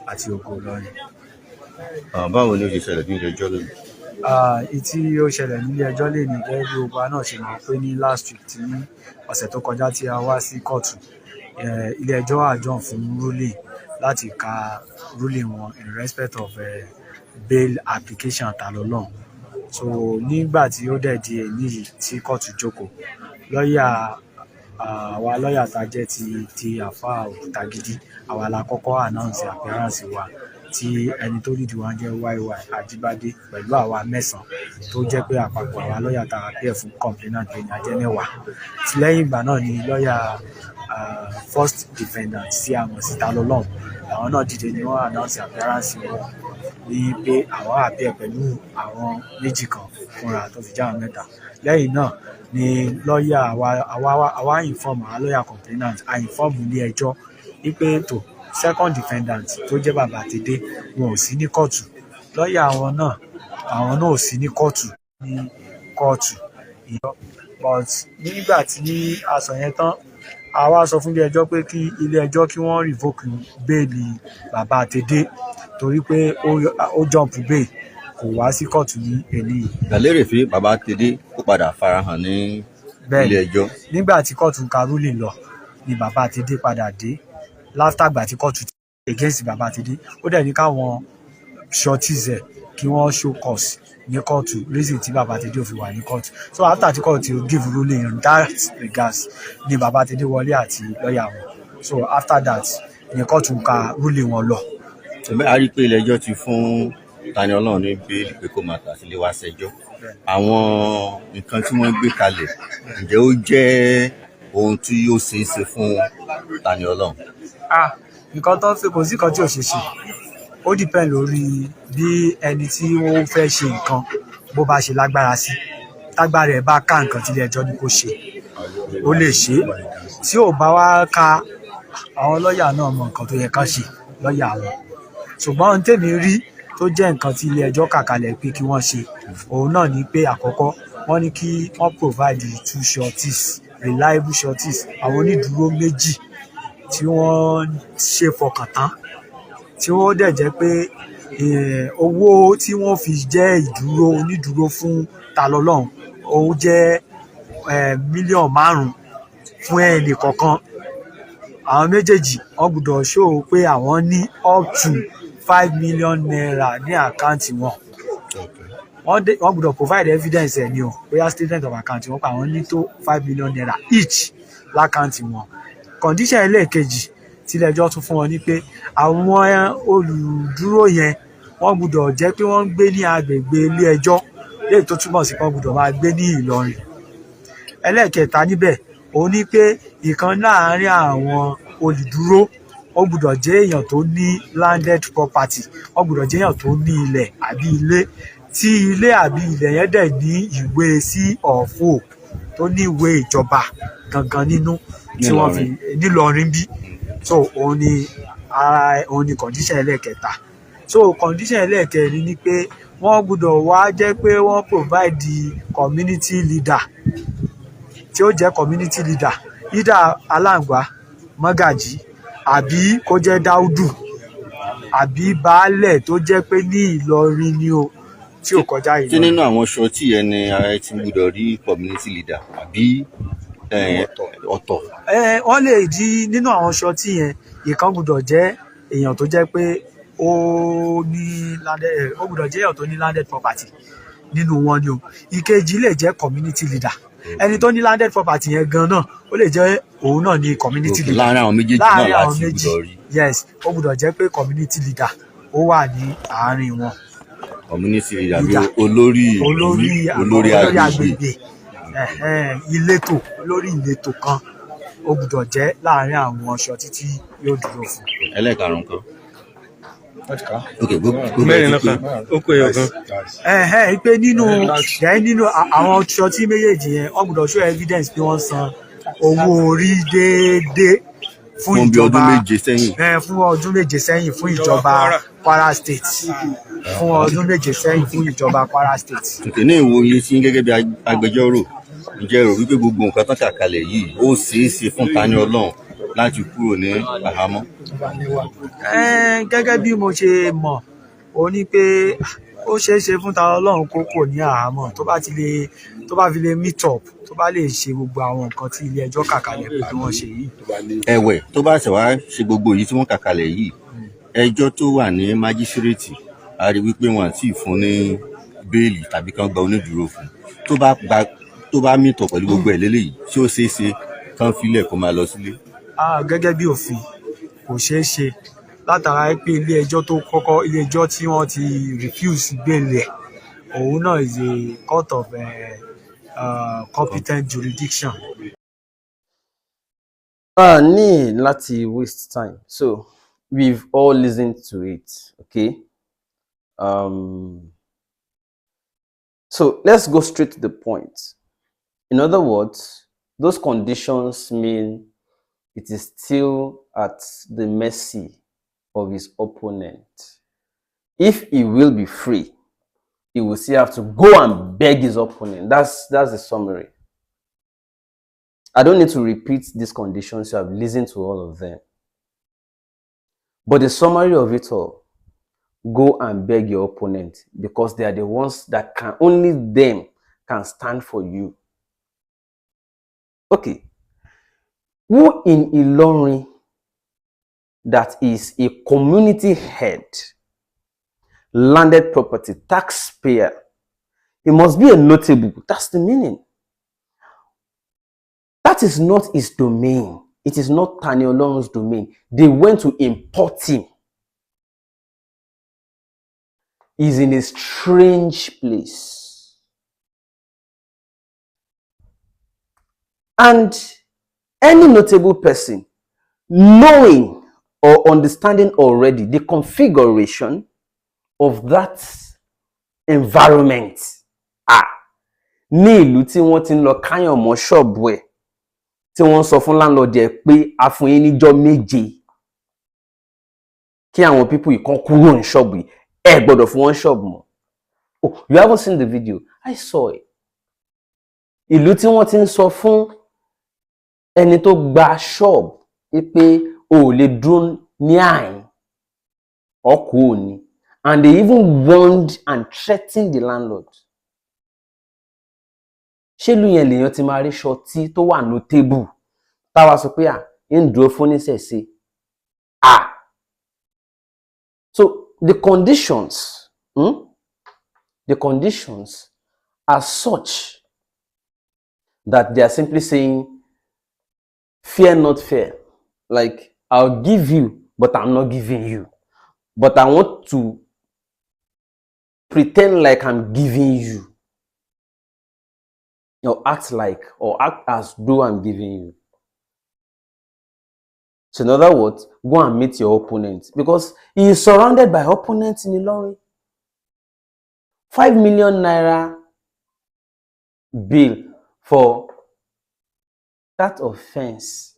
àti ògo Olorun. Báwo ni ó ṣe ṣẹlẹ̀ ní ilé ẹjọ́ lónìí? Tí ó ṣẹlẹ̀ nílé ẹjọ́ lè ní gẹ́gẹ́ bí gbogbo wa náà ṣe mọ̀ pé ní last week tí ọ̀sẹ̀ tó kọjá tí a wá sí kóòtù, ilé ẹjọ́ adjourn fún ruling láti ka ruling wọn in respect of bail application Olorun. So nígbà tí ó dẹ̀ di èyí yìí tí kóòtù jókòó, àwa lọ́ọ̀yà tá jẹ́ ti àfáà Òkútagídí, àwa la kọ́kọ́ announce appearance wa tí ẹni tó lead wa jẹ́ YY Ajíbádé pẹ̀lú àwa 9 tó jẹ́ pé àpapọ̀ àwa lọ́ọ̀yà tá appear fún complainant pé ní a jẹ́ 10. Tí lẹ́yìn ìgbà náà ni lọ́ọ̀yà first defendant tí a mọ̀ sí Olorun, àwọn náà dìde ni wọ́n announce appearance wọn ní pé àwọn appear pẹ̀lú àwọn méjì kan fúnra tó fi já àwọn 3. Lẹ́yìn náà ni lọ́ọ̀yà àwa inform àwọn lọ́ọ̀yà complainant, a inform ilé ẹjọ́ wípé tó second defendant tó jẹ́ bàbá Tèdè wọn ò sí ní kóòtù, lọ́ọ̀yà àwọn náà ò sí ní kóòtù but nígbà tí a sọ yẹn tán, a wá sọ fún ilé ẹjọ́ pé kí ilé ẹjọ́ kí wọ́n revoke bẹ́ẹ̀lì bàbá Tèdè torí pé ó jump bail kò wá sí kóòtù ní èní. Ìgbàlérè fi bàbá Tèdè ó padà farahàn ní ilé ẹjọ́. Nígbà tí kóòtù ń ka ruling lọ ni bàbá Tèdè padà dé látàgbà tí kóòtù ti against bàbá Tèdè. Ó dẹ̀ ní káwọn shorties ẹ̀ kí wọ́n show cause ní kóòtù, reason tí bàbá Tèdè ò fi wà ní kóòtù. So after tí kóòtù give ruling in that regards ni bàbá Tèdè wọlé àti lọ́ọ̀yà wọn. So after that ni kóòtù ń ka ruling wọn lọ. A rí i pé ilé ẹjọ́ ti fún Tani Olorun ní bẹ́ẹ̀lì pé kó máa tà sílé wá ṣẹjọ́. Àwọn nǹkan tí wọ́n gbé kalẹ̀, ǹjẹ́ ó jẹ́ ohun tí yóò ṣeé ṣe fún Tani Olorun? Nǹkan tó ń fi kò sí nǹkan tí ò ṣe ṣe. Ó depend lórí bí ẹni tí wọ́n fẹ́ ṣe nǹkan bó bá ṣe lágbára sí. Tágbára ẹ̀ bá ká nǹkan tí ilé ẹjọ́ ní kó ṣe, ó lè ṣe. Tí ò bá wá ká, àwọn lọ́ọ̀yà náà mọ nǹkan tó yẹ ká ṣe, lọ́ọ̀yà wọn. Ṣùgbọ́n ohun tèmi rí tó jẹ́ nǹkan tí ilé ẹjọ́ kà kalẹ̀ pé kí wọ́n ṣe, òun náà ni pé àkọ́kọ́ wọ́n ní kí wọ́n provide 2 shorties, reliable shorties, àwọn onídùúró 2 tí wọ́n ṣe fọkàn tán, tí wọ́n dẹ̀ jẹ́ pé owó tí wọ́n fi jẹ́ onídùúró fún Olorun òun jẹ́ $5 million fún ẹnì kọ̀ọ̀kan. Àwọn méjèèjì wọ́n gbọ́dọ̀ show pé àwọn ní up to $5 million ní àkáǹtì wọn. Wọ́n gbọ́dọ̀ provide evidence ẹ̀ ní o, bóyá statement of account wọn pa àwọn ní tó $5 million each lákáǹtì wọn. Condition ẹlẹ́ẹ̀kejì tí ilé ẹjọ́ tún fún wọn ní pé àwọn olùdúró yẹn wọ́n gbọ́dọ̀ jẹ́ pé wọ́n ń gbé ní agbègbè ilé ẹjọ́, léyìí tó túmọ̀ sí pé wọ́n gbọ́dọ̀ máa gbé ní Ìlọrin. Ẹlẹ́ẹ̀kẹta níbẹ̀ òun ní pé ìkan láàárín àwọn olùdúró ó gbọ́dọ̀ jẹ́ èèyàn tó ní landed property, ó gbọ́dọ̀ jẹ́ èèyàn tó ní ilẹ̀ àbí ilé, tí ilé àbí ilẹ̀ yẹn dẹ̀ ní ìwé C/O tó ní ìwé ìjọba gangan nínú tí wọ́n fi nílọrin bí. So òun ni condition ẹlẹ́ẹ̀kẹta. So condition ẹlẹ́ẹ̀kẹrin ni pé wọ́n gbọ́dọ̀ wá jẹ́ pé wọ́n provide community leader tí ó jẹ́ community leader, either Alàǹgbá, Mọ́gàjí, àbí kó jẹ́ Dáúdù, àbí baálẹ̀ tó jẹ́ pé ní Ìlọrin ni o, tí ò kọjá Ìlọrin. Tí nínú àwọn ṣọ́ọ̀tì yẹn ni ààrẹ ti gbọ́dọ̀ rí community leader àbí ọ̀tọ̀? Wọ́n lè di nínú àwọn ṣọ́ọ̀tì yẹn, ìkan gbọ́dọ̀ jẹ́ èèyàn tó jẹ́ pé ó gbọ́dọ̀ jẹ́ èèyàn tó ní landed property nínú wọn ni o. Ìkejì lè jẹ́ community leader. Ẹni tó ní landed property yẹn gan náà ó lè jẹ́ òun náà ní community leader. Láàárín àwọn méjèèjì náà láti gbọ́dọ̀ rí. Yes, ó gbọ́dọ̀ jẹ́ pé community leader ó wà ní àárín wọn. Community leader bí olórí agbègbè, ìletò, olórí ìletò kan ó gbọ́dọ̀ jẹ́ láàárín àwọn ṣọ́ọ̀tì tí yóò dúró fún. Ẹlẹ́ẹ̀karùn-ún kan. Mẹ́rin lọ́kàn ó kó ẹyọ kan. Pé nínú àwọn ṣọ́ọ̀tì méjèèjì yẹn wọ́n gbọ́dọ̀ show evidence pé wọ́n san owó orí déédéé fún ìjọba fún ọdún 7 sẹ́yìn fún ìjọba Kwara State, fún ọdún 7 sẹ́yìn fún ìjọba Kwara State. Ní ìwòye sí gẹ́gẹ́ bí agbẹjọ́rò, ǹjẹ́ rò wípé gbogbo nǹkan tán kà kalẹ̀ yìí ó ṣeé ṣe fún Tani Olorun láti kúrò ní àhámọ́? Gẹ́gẹ́ bí mo ṣe mọ̀ ó ní pé ó ṣeé ṣe fún Tani Olohun kó kò ní àhámọ́ tó bá fi lè meet up tó bá lè ṣe gbogbo àwọn nǹkan tí ilé ẹjọ́ kà kalẹ̀ pé kí wọ́n ṣe yìí. ẹ̀wẹ̀ tó bá ṣe wá ṣe gbogbo èyí tí wọ́n kà kalẹ̀ yìí ẹjọ́ tó wà ní májísírèètì a rí wípé wọn àti fún ní béèlì tàbí kán gba onídùúró fún tó bá meet up pẹ̀lú gbogbo ẹ̀ lélẹ́yìí tí ó ṣeé ṣe kán filẹ̀ kó máa lọ sílé. Gẹ́gẹ́ bí òfin kò ṣeé ṣe látara pé ilé ẹjọ́ tí wọ́n ti refuse bẹ́ẹ̀lì ẹ̀ òun náà is a court of competent jurisdiction. Ní láti waste time, so we've all listened to it, okay? So let's go straight to the point. In other words, those conditions mean it is still at the mercy of his opponent. If he will be free, he will still have to go and beg his opponent. That's the summary. I don't need to repeat these conditions. You have listened to all of them. But the summary of it all, go and beg your opponent because they are the ones that only them can stand for you. Okay. Who in Olorun that is a community head, landed property, taxpayer, he must be a notable. That's the meaning. That is not his domain. It is not Tani Olorun's domain. They went to import him. He's in a strange place. And any notable person, knowing or understanding already the configuration of that environment, ní ìlú tí wọ́n ti ń lọ káyàn mọ́ ṣọ́ọ̀bù ẹ̀ tí wọ́n sọ fún landlord ẹ̀ pé a fún yín níjọ́ méje kí àwọn people yìí kan kúrò ní ṣọ́ọ̀bù yìí ẹ gbọ́dọ̀ fún wọn ṣọ́ọ̀bù mọ́. Oh, you haven't seen the video? I saw it. Ìlú tí wọ́n ti ń sọ fún ẹni tó gba ṣọ́ọ̀bù pé o ò lè dúró ní àyín ọkọ̀ òní, and they even warned and threatened the landlord. Ṣé ìlú yẹn lèèyàn ti máa rí ṣọtí tó wà ní tébù táwa sọ pé ń dúró fún níṣẹ̀ṣe? So the conditions are such that they are simply saying, fear not fear. Like, I'll give you, but I'm not giving you. But I want to pretend like I'm giving you. Or act as though I'm giving you. So in other words, go and meet your opponent because he is surrounded by opponents in Olorun. 5 million naira bill for that offense.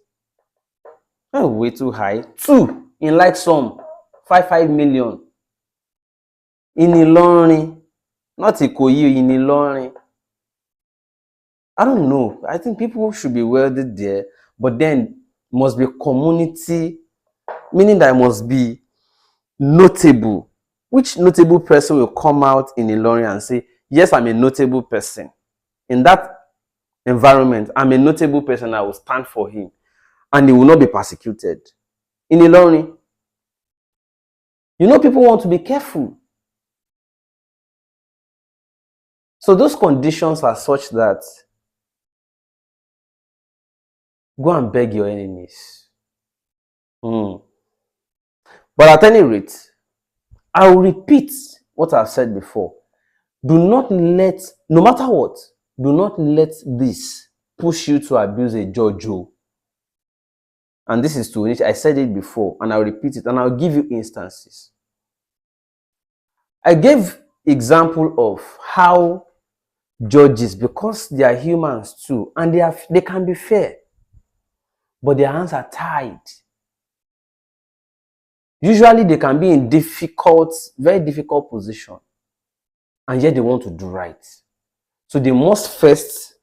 Oh, way too high. 2 in like sum, 5 million. In Olorun, not Ikoyi, in Olorun. I don't know. I think people should be welded there, but then must be community, meaning that it must be notable. Which notable person will come out in Olorun and say, yes, I'm a notable person. In that environment, I'm a notable person, I will stand for him. And he will not be persecuted. In Olorun, you know, people want to be careful. So those conditions are such that go and beg your enemies. But at any rate, I will repeat what I've said before. Do not let, no matter what, do not let this push you to abuse a judge. And this is to which I said it before, and I'll repeat it, and I'll give you instances. I gave example of how judges, because they are humans too, and they can be fair, but their hands are tied. Usually they can be in very difficult position, and yet they want to do right. So they must first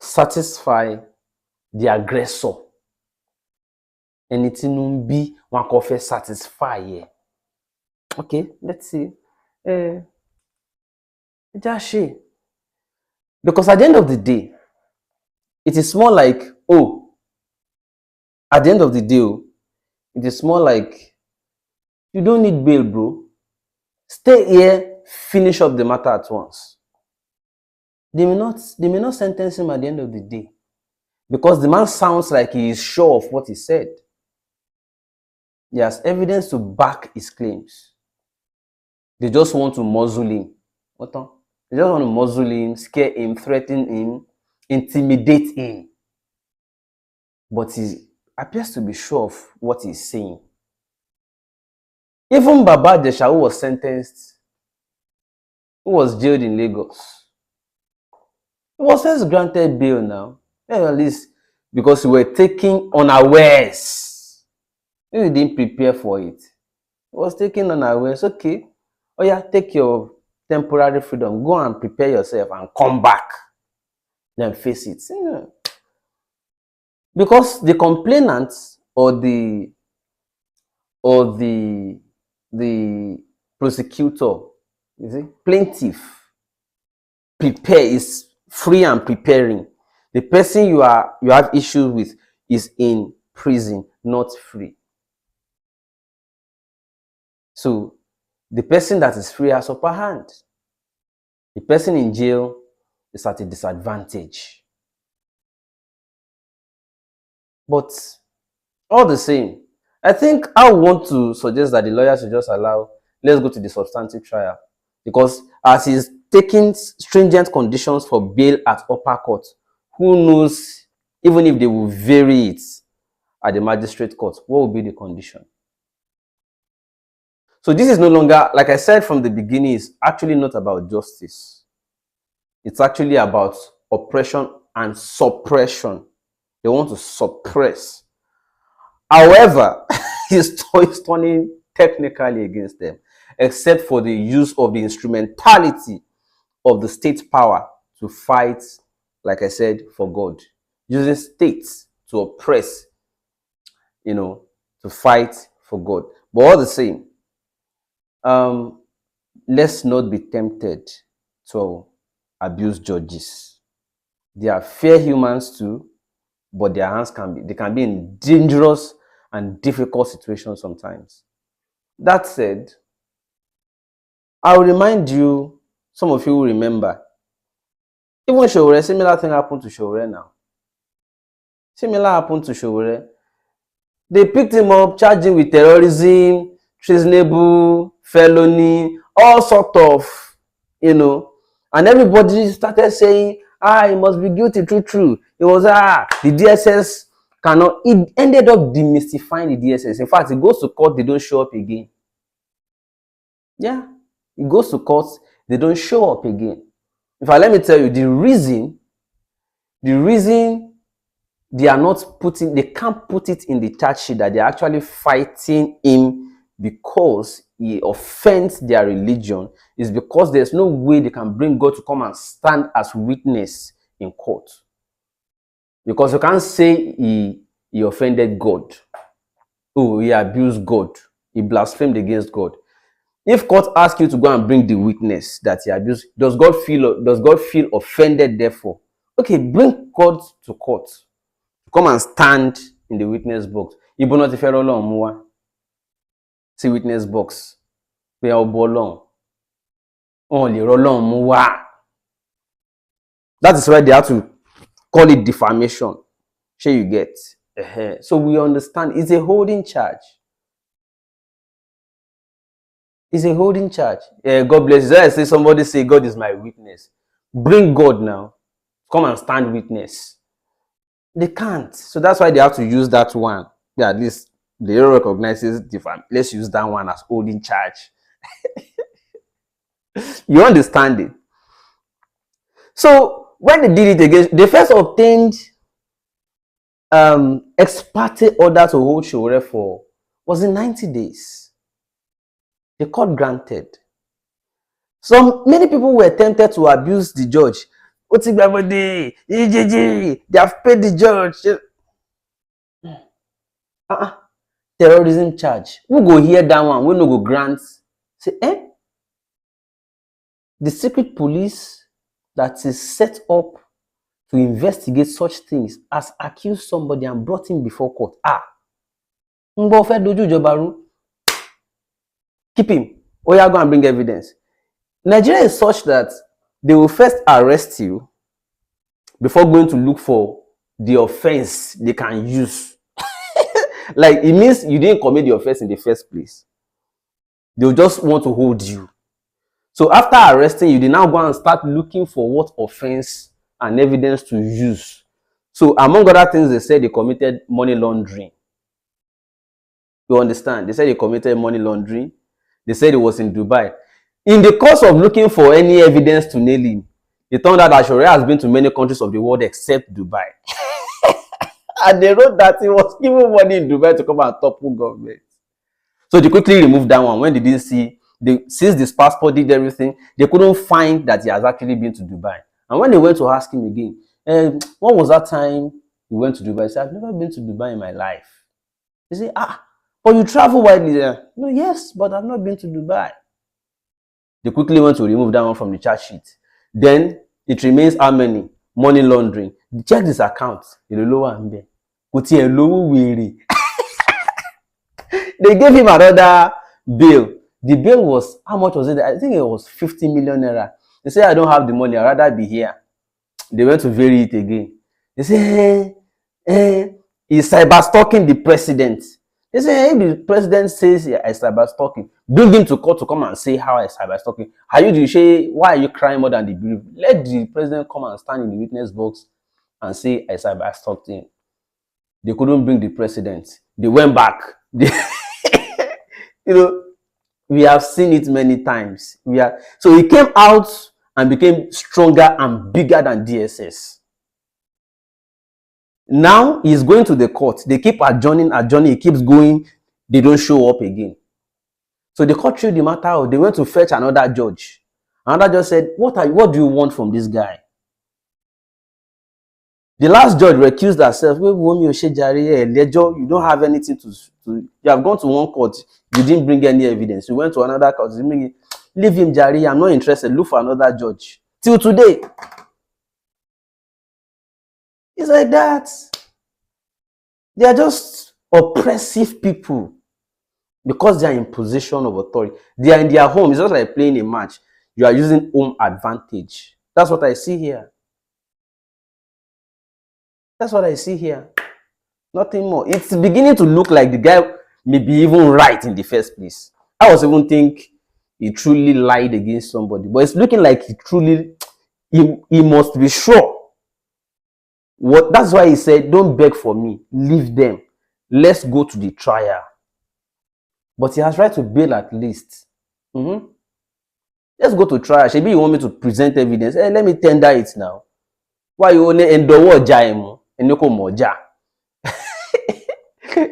satisfy the aggressor. ẹni tí inú ń bí wọn kò fẹ́ satisfy ẹ. Okay, let's see. Just ṣe. Because at the end of the day, it is more like, at the end of the day, it is more like, you don't need bail, bro. Stay here, finish up the matter at once. They may not sentence him at the end of the day. Because the man sounds like he is sure of what he said. He has evidence to back his claims. They just want to muzzle him. They just want to muzzle him, scare him, threaten him, intimidate him. But he appears to be sure of what he's saying. Even Baba Jesha, who was sentenced, who was jailed in Lagos, he was first granted bail now. At least because we were taken unawares. We didn't prepare for it. He was taken unawares. Okay. Oh yeah, take your temporary freedom. Go and prepare yourself and come back. Then face it. Because the complainant or the prosecutor, plaintiff, is free and preparing. The person you have issues with is in prison, not free. So the person that is free has upper hand. The person in jail is at a disadvantage. But all the same, I think I want to suggest that the lawyer should just allow, let's go to the substantive trial. Because as he's taking stringent conditions for bail at upper court, who knows, even if they will vary it at the magistrate court, what will be the condition? So this is no longer, like I said from the beginning, it's actually not about justice. It's actually about oppression and suppression. They want to suppress. However, he's turning technically against them, except for the use of the instrumentality of the state power to fight, like I said, for God. Using states to oppress, to fight for God. But all the same, let's not be tempted to abuse judges. They are fair humans too, but their hands can be in dangerous and difficult situations sometimes. That said, I'll remind you, some of you will remember, even Showore, similar thing happened to Showore now. Similar happened to Showore. They picked him up, charged him with terrorism, treasonable, felony, all sort of, and everybody started saying, he must be guilty, true. It was, the DSS cannot. It ended up demystifying the DSS. In fact, it goes to court, they don't show up again. Yeah, it goes to court, they don't show up again. In fact, let me tell you, the reason they are not they can't put it in the charge sheet that they're actually fighting him because he offends their religion is because there's no way they can bring God to come and stand as witness in court. Because you can't say he offended God. He abused God. He blasphemed against God. If court asks you to go and bring the witness that he abused, does God feel offended therefore? Okay, bring God to court. Come and stand in the witness box. Ibo not ifẹ Ọlọ́run mú wá. See witness box. Pé ọbọ Ọlọ́run. On lè r'Ọlọ́run mú wá. That is why they have to call it defamation. Sure you get. So we understand it's a holding charge. It's a holding charge. God bless you. I say somebody say God is my witness. Bring God now. Come and stand witness. They can't. So that's why they have to use that one. Yeah, at least they recognizes defamation. Let's use that one as holding charge. You understand it? So when they did it again, they first obtained ex parte order to hold Showore for was in 90 days. The court granted. So many people were tempted to abuse the judge. They have paid the judge. terrorism charge. Who go hear that one? We no go grant. Say, the secret police that is set up to investigate such things has accused somebody and brought him before court. Keep him. Go and bring evidence. Nigeria is such that they will first arrest you before going to look for the offense they can use. Like, it means you didn't commit the offense in the first place. They'll just want to hold you. So after arresting you, they now go and start looking for what offense and evidence to use. So among other things, they said they committed money laundering. You understand? They said they committed money laundering. They said it was in Dubai. In the course of looking for any evidence to nail him, it turned out that Sharia has been to many countries of the world except Dubai. And they wrote that he was giving money in Dubai to come and topple government. So they quickly removed that one. When they didn't see, since this passport did everything, they couldn't find that he has actually been to Dubai. And when they went to ask him again, what was that time you went to Dubai? He said, I've never been to Dubai in my life. They say, but you travel widely there. No, yes, but I've not been to Dubai. They quickly went to remove that one from the charge sheet. Then it remains how many? Money laundering. Check this account. They gave him another bill. The bill was, how much was it? I think it was 50 million naira. They say, I don't have the money. I'd rather be here. They went to vary it again. They say, he's cyber stalking the president. They say, if the president says I cyber stalking, bring him to court to come and say how I cyber stalking. Why are you crying more than the brief? Let the president come and stand in the witness box and say I cyber stalked him. They couldn't bring the president. They went back. We have seen it many times. So he came out and became stronger and bigger than DSS. Now he's going to the court. They keep adjourning. He keeps going. They don't show up again. So the court threw the matter out. They went to fetch another judge. Another judge said, what do you want from this guy? The last judge recused herself. You don't have anything to. You have gone to one court. You didn't bring any evidence. You went to another court. Leave him, Jari. I'm not interested. Look for another judge. Till today. It's like that. They are just oppressive people because they are in position of authority. They are in their home. It's just like playing a match. You are using home advantage. That's what I see here. That's what I see here. Nothing more. It's beginning to look like the guy may be even right in the first place. I was even think he truly lied against somebody. But it's looking like he must be sure. That's why he said, don't beg for me. Leave them. Let's go to the trial. But he has right to bail at least. Let's go to trial. Maybe you want me to present evidence. Let me tender it now. Why you only endowo jaimo? Enoko moja.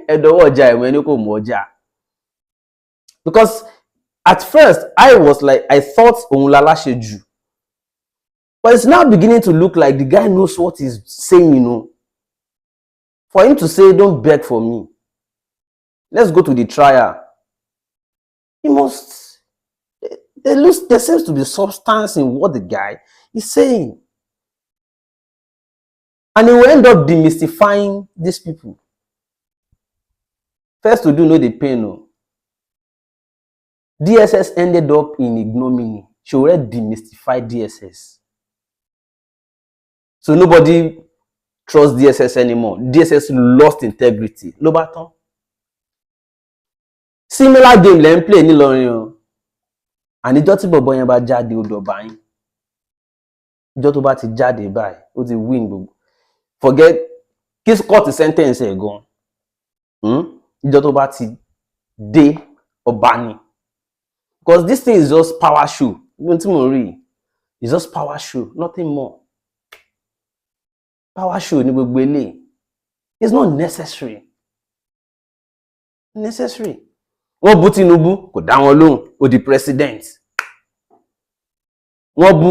Endowo jaimo enoko moja. Because at first I was like, I thought Onulala Sheju. But it's now beginning to look like the guy knows what he's saying, For him to say, don't beg for me. Let's go to the trial. He must. There seems to be substance in what the guy is saying. And he will end up demystifying these people. First to do, know the pain. DSS ended up in ignominy. She already demystified DSS. So nobody trusts DSS anymore. DSS lost integrity. Lobaton. Similar game let him play ní Ìlọrin. And ìjọ́ tí bọ̀bọ́ yẹn bá jáde ó lọ bá yín. Ìjọ́ tó bá ti jáde báyìí, ó ti win gbogbo. Forget kiss court sentence ẹ̀ gan. Ìjọ́ tó bá ti dé ọba ni. Because this thing is just power show. It's just power show, nothing more. Power show ni gbogbo eléyìí. It's not necessary. Necessary. Wọ́n bú Tinubu, kò dá wọn lóhùn, ó di president. Wọ́n bú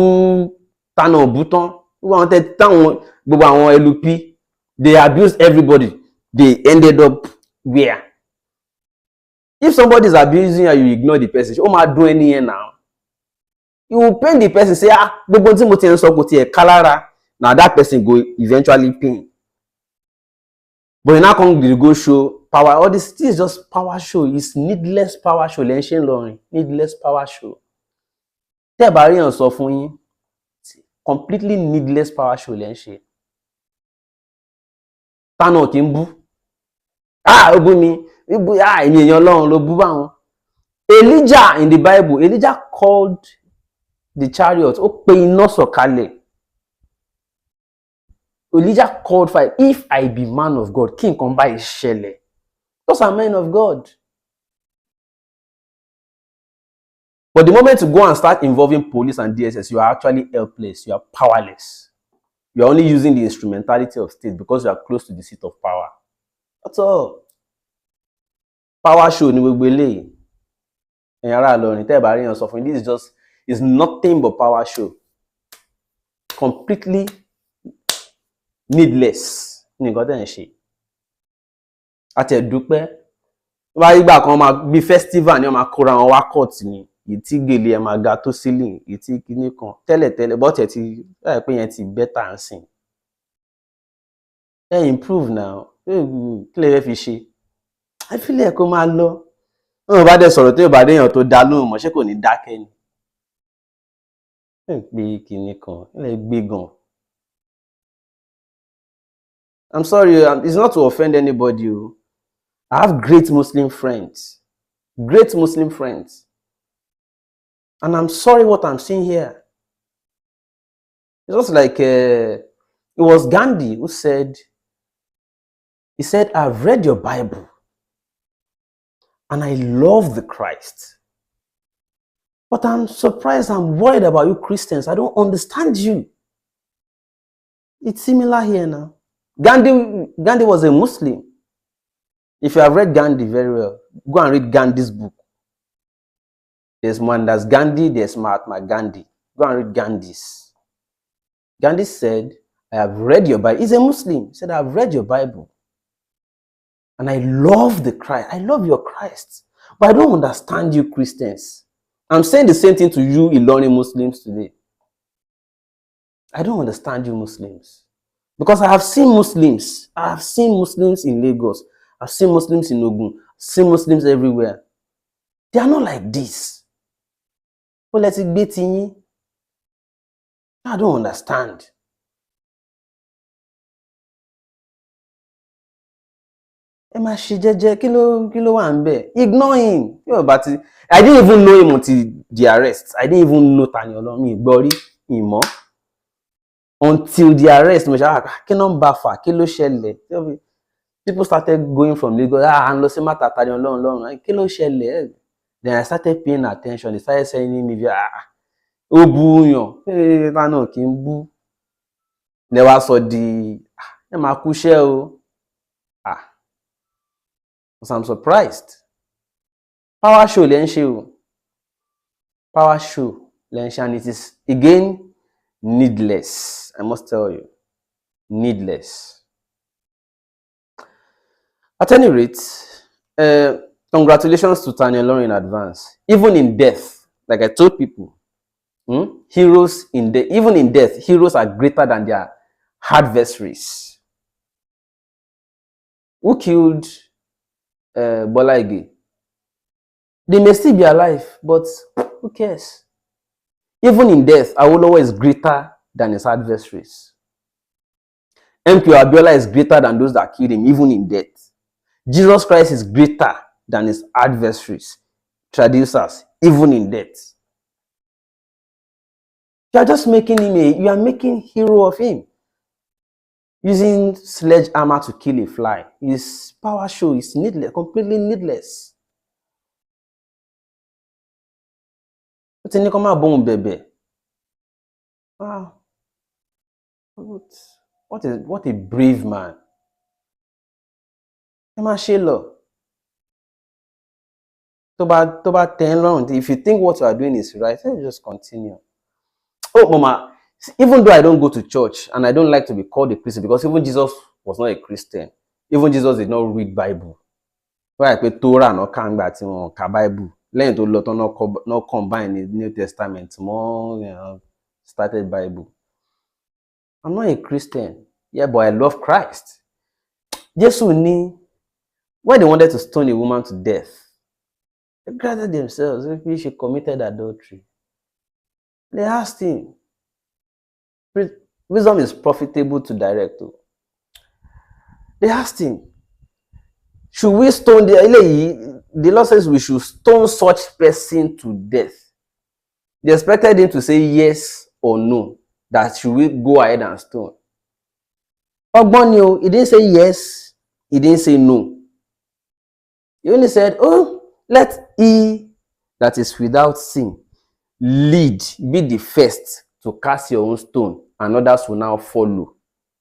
Tani bú tán, gbogbo àwọn LP, they abused everybody. They ended up Where? If somebody is abusing you and you ignore the person, ó máa dún ẹni yẹn now. You will pain the person, say, gbogbo tí mo ti ń sọ kò tiẹ̀ ká lára. Now that person go eventually pain. But you now come to go show power. All this is just power show. It's needless power show. Lẹ́ ń ṣe lọ́rin. Needless power show. Tẹ́ ẹ bá rí èèyàn sọ fún yín, completely needless power show lẹ́ ń ṣe. Tánà kì í bú. Ó bú mi. Èmi èèyàn Ọlọ́run ló bú báwọn. Elijah in the Bible, Elijah called the chariot. Ó pe iná sọ̀kalẹ̀. Elijah called fire. If I be man of God, kí nǹkan báyìí ṣẹlẹ̀. Those are men of God. But the moment you go and start involving police and DSS, you are actually helpless. You are powerless. You are only using the instrumentality of state because you are close to the seat of power. That's all. Power show ni gbogbo eléyìí. Ẹ̀yin ará Ìlọrin, tẹ́ ẹ bá rí èèyàn sọ fún yín, this is nothing but power show. Completely needless ní nǹkan tẹ́ ń ṣe. Àti ẹ̀dúpẹ́. Wọ́n ìgbà kan máa bí festival ni wọ́n máa kóra wọn wá court ni. Ìtí gèlè ẹ̀ máa ga tó ceiling, ìtí kíní kan. Tẹ́lẹ̀tẹ́lẹ̀ bọ́tẹ̀ ti pé yẹn ti better ń sìn. Ẹ improve now. Kí lè fẹ́ fi ṣe? I feel like kó máa lọ. Wọ́n bá dẹ̀ sọ̀rọ̀ tó bá dé èèyàn tó dá lóhùn mọ́, ṣé kò ní dákẹ́ ni? Ẹ gbé kíní kan, ẹ gbé gan. I'm sorry, it's not to offend anybody. I have great Muslim friends. Great Muslim friends. And I'm sorry what I'm seeing here. It's just like it was Gandhi who said, he said, I've read your Bible and I love the Christ. But I'm surprised, I'm worried about you Christians. I don't understand you. It's similar here now. Gandhi was a Muslim. If you have read Gandhi very well, go and read Gandhi's book. There's one that's Gandhi, there's Mahatma Gandhi. Go and read Gandhi's. Gandhi said, I have read your Bible. He's a Muslim. He said, I have read your Bible. And I love the Christ. I love your Christ. But I don't understand you Christians. I'm saying the same thing to you Ilorin Muslims today. I don't understand you Muslims. Because I have seen Muslims. I have seen Muslims in Lagos. I've seen Muslims in Ogun. I've seen Muslims everywhere. They are not like this. But let's get in. I don't understand. Ẹ máa ṣe jẹ́jẹ́, kí ló wà ńbẹ̀? Ignore him. I didn't even know him until the arrest. I didn't even know Tani Olorun. Mi gbọ́ rí, mi mọ̀. Until the arrest, mo ṣe kí ló ń bá fà, kí ló ṣẹlẹ̀? People started going from Lagos, and lọ sí mata Tani Olorun, kí ló ṣẹlẹ̀? Then I started paying attention. They started saying me, ó bú yàn, náà kì í bú. They wá sọ di, ẹ máa kúṣẹ́ o. So I'm surprised. Power show lẹ́ ń ṣe o. Power show lẹ́ ń ṣe, and it is again needless. I must tell you, needless. At any rate, congratulations to Tani Olorun in advance. Even in death, like I told people, heroes in death, even in death, heroes are greater than their adversaries. Who killed Bola Ige? They may still be alive, but who cares? Even in death, Awolowo is greater than his adversaries. MK Abiola is greater than those that killed him, even in death. Jesus Christ is greater than his adversaries, traducers, even in death. You are just making him you are making hero of him. Using sledgehammer to kill a fly. His power show is needless, completely needless. What's in the bone, baby? Wow. What a brave man. If you think what you are doing is right, just continue. Oh, Mama, even though I don't go to church and I don't like to be called a Christian, because even Jesus was not a Christian. Even Jesus did not read Bible. wáyé pé Torah náà kà ń gbà tí wọ́n ka Bible lẹ́yìn tó lọ tán náà combine ní New Testament mọ́ started Bible. I'm not a Christian, yeah, but I love Christ. Jésù ní, when they wanted to stone a woman to death, they gathered themselves if she committed adultery. They asked him, wisdom is profitable to direct. They asked him, should we stone the law says we should stone such person to death. They expected him to say yes or no, that should we go ahead and stone. Ogbonio, he didn't say yes, he didn't say no. He only said, oh, let he that is without sin lead, be the first to cast your own stone, and others will now follow,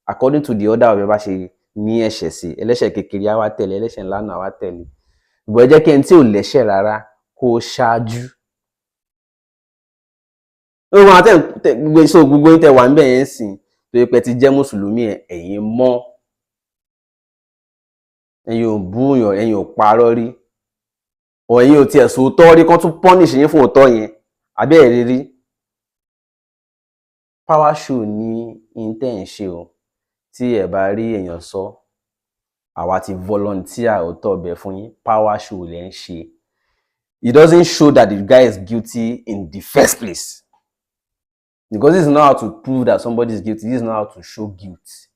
according to the order of your ṣe ní ẹ̀ṣẹ̀ sí. Ẹlẹ́ṣẹ̀ kékeré á wá tẹ̀lé, ẹlẹ́ṣẹ̀ ńlá náà wá tẹ̀lé. Ìgbọ́ jẹ́ kí ẹni tí ò lẹ́ṣẹ̀ rárá kó ṣáájú. Gbogbo yín tẹ́ wà níbẹ̀ yẹn sìn tó yẹ pé ti jẹ́ mùsùlùmí ẹ̀yin mọ́. Ẹ̀yin ò búyàn, ẹ̀yin ò parọ́ rí. Ọ̀ ẹ̀yin ò tiẹ̀ sòótọ́ rí kán tún punish yín fún òótọ́ yẹn. Àbí ẹ̀ rí rí. Power show ní intẹ́ ń ṣe o. Tí ẹ bá rí èèyàn sọ, àwa ti volunteer òótọ́ ọbẹ̀ fún yín. Power show lẹ́ ń ṣe. It doesn't show that the guy is guilty in the first place. Because this is not how to prove that somebody is guilty. This is not how to show guilt.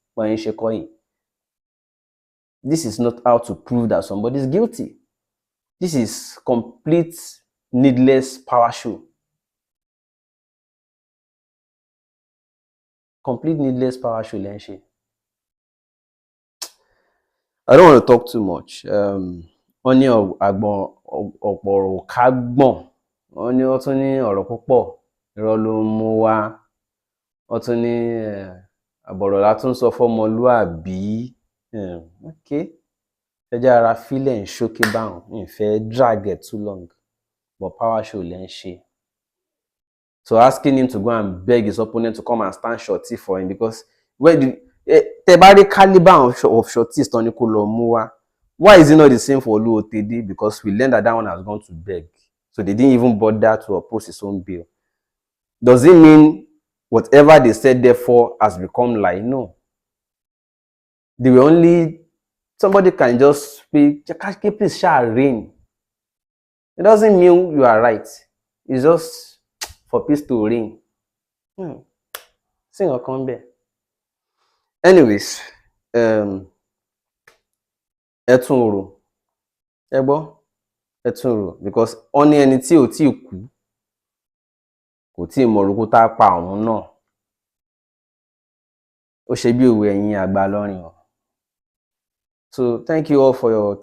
This is not how to prove that somebody is guilty. This is complete needless power show. Complete needless power show, Lenshi. I don't want to talk too much. Wọ́n ní ọ̀pọ̀ ọ̀rọ̀ ká gbọ̀n. Wọ́n ní wọ́n tún ní ọ̀rọ̀ púpọ̀. Irọ́ ló ń mú wá. Wọ́n tún ní àbọ̀rọ̀ la tún sọ fọ́mọlúàbí. Okay. Ẹ jẹ́ ara fílẹ̀ ń ṣókè báwọn. Mi ò fẹ́ drag it too long. But power show lẹ́ ń ṣe. So asking him to go and beg his opponent to come and stand shorty for him, because when the bá rí caliber of shorties tán ní kó lọ mú wá, why is it not the same for Olorun? Because we learned that one has gone to beg. So they didn't even bother to oppose his own bill. Does it mean whatever they said therefore has become lie? No. They were only, somebody can just speak, please shall reign. It doesn't mean you are right. It's just for peace to reign. Sing or come back. Anyways, ẹ tún rò. Ẹ gbọ́? Ẹ tún rò, because ó ní ẹni tí ò tí kú kò tí mọ orúkọ tá pa òun náà. Ó ṣe bí òwe ẹ̀yin àgbà lọ́rin o. So thank you all for your